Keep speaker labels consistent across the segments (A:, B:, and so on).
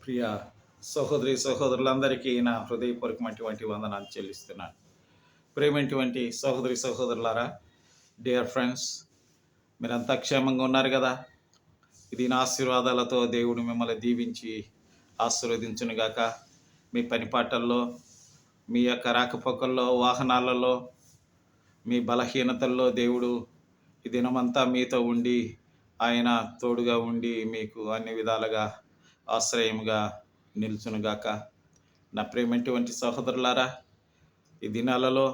A: ప్రియ సహోదరి సహోదరులందరికీ నా హృదయపూర్వకమైనటువంటి వందనాలు చెల్లిస్తున్నాను. ప్రేమైనటువంటి సహోదరి సహోదరులారా, డియర్ ఫ్రెండ్స్, మీరంతా క్షేమంగా ఉన్నారు కదా? ఇది నా ఆశీర్వాదాలతో దేవుడు మిమ్మల్ని దీవించి ఆశీర్వదించునుగాక. మీ పనిపాటల్లో, మీ యొక్క రాకపోకల్లో, వాహనాలలో, మీ బలహీనతల్లో దేవుడు ఈ దినమంతా మీతో ఉండి, ఆయన తోడుగా ఉండి మీకు అన్ని విధాలుగా ఆశ్రయముగా నిలుచునుగాక. నా ప్రేమటువంటి సహోదరులారా, ఈ దినాలలో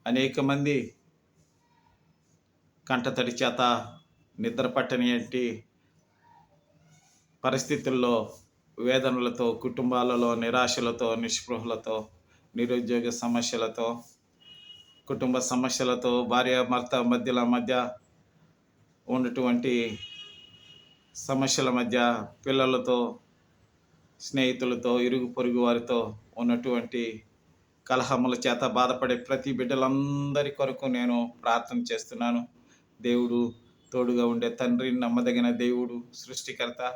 A: అనేక మంది కంటతడి చేత నిద్ర పట్టనియంటి పరిస్థితుల్లో, వేదనలతో, కుటుంబాలలో నిరాశలతో, నిస్పృహలతో, నిరుద్యోగ సమస్యలతో, కుటుంబ సమస్యలతో, భార్యాభర్త మధ్య ఉన్నటువంటి సమస్యల మధ్య, పిల్లలతో, స్నేహితులతో, ఇరుగు పొరుగు వారితో ఉన్నటువంటి కలహముల చేత బాధపడే ప్రతి బిడ్డలందరి కొరకు నేను ప్రార్థన చేస్తున్నాను. దేవుడు తోడుగా ఉండే తండ్రి, నమ్మదగిన దేవుడు, సృష్టికర్త,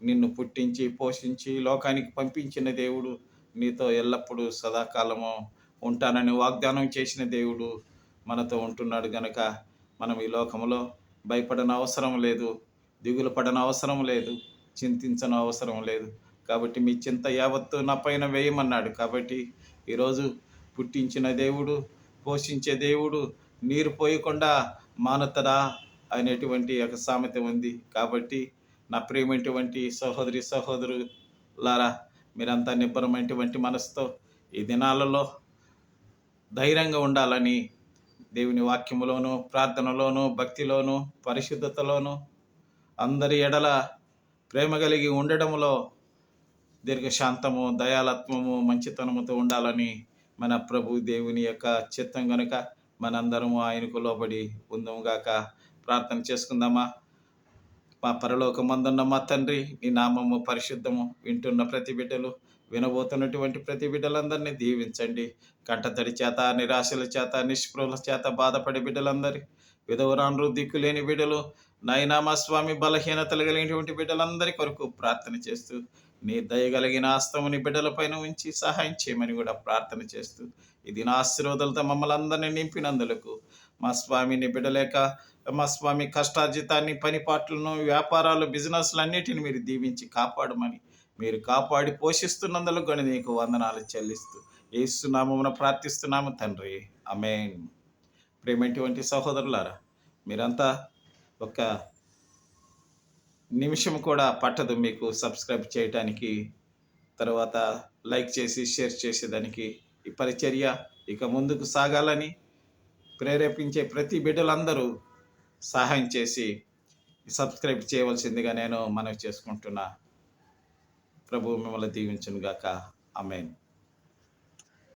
A: నిన్ను పుట్టించి పోషించి లోకానికి పంపించిన దేవుడు, నీతో ఎల్లప్పుడూ సదాకాలము ఉంటానని వాగ్దానం చేసిన దేవుడు మనతో ఉంటున్నాడు గనుక మనం ఈ లోకంలో భయపడన అవసరం లేదు, దిగులు పడన అవసరం లేదు, చింతించన అవసరం లేదు. కాబట్టి మీ చింత యావత్తు నా పైన వేయమన్నాడు. కాబట్టి ఈరోజు పుట్టించిన దేవుడు, పోషించే దేవుడు నీరు పోయకుండా మానతడా అనేటువంటి ఒక సామెత ఉంది. కాబట్టి నా ప్రియమైనటువంటి సహోదరి సహోదరులారా, మీరంతా నిబ్బరమైనటువంటి మనసుతో ఈ దినాలలో ధైర్యంగా ఉండాలని దేవుని వాక్యములోను, ప్రార్థనలోను, భక్తిలోను, పరిశుద్ధతలోను, అందరి ఎడల ప్రేమ కలిగి ఉండడంలో దీర్ఘశాంతము, దయాలత్వము, మంచితనముతో ఉండాలని మన ప్రభు దేవుని యొక్క చిత్తం కనుక మనందరము ఆయనకు లోబడి ఉందముగాక. ప్రార్థన చేసుకుందామా? మా పరలోకమందున్న మా తండ్రి, నీ నామము పరిశుద్ధము. వింటున్న ప్రతి బిడ్డలు, వినబోతున్నటువంటి ప్రతి బిడ్డలందరినీ దీవించండి. కంటతడి చేత, నిరాశల చేత, నిస్పృహల చేత బాధపడే బిడ్డలందరి, విధవరాండ్రు, దిక్కులేని బిడ్డలు, నాయనా మా స్వామి, బలహీనతలు కలిగినటువంటి బిడ్డలందరి కొరకు ప్రార్థన చేస్తూ, నీ దయగలిగిన హస్తముని బిడ్డలపైన ఉంచి సహాయం చేయమని కూడా ప్రార్థన చేస్తూ, ఇది నా ఆశీర్వాదాలతో మమ్మల్ని అందరినీ నింపినందులకు మా స్వామిని బిడ్డలేక మా స్వామి కష్టార్జితాన్ని, పనిపాట్లను, వ్యాపారాలు, బిజినెస్లు అన్నిటిని మీరు దీవించి కాపాడమని, మీరు కాపాడి పోషిస్తున్నందుకు కూడా నీకు వందనాలు చెల్లిస్తూ యేసు నామమున ప్రార్థిస్తున్నాము తండ్రి, ఆమేన్. ప్రేమటువంటి సహోదరులారా, మీరంతా ఒక నిమిషం కూడా పట్టదు మీకు సబ్స్క్రైబ్ చేయటానికి, తర్వాత లైక్ చేసి షేర్ చేసేదానికి. ఈ పరిచర్య ఇక ముందుకు సాగాలని ప్రేరేపించే ప్రతి బిడ్డలందరూ సహాయం చేసి సబ్స్క్రైబ్ చేయవలసిందిగా నేను మనవి చేసుకుంటున్నా. ప్రభువు మిమ్మల్ని దీవించునుగాక. ఆమేన్.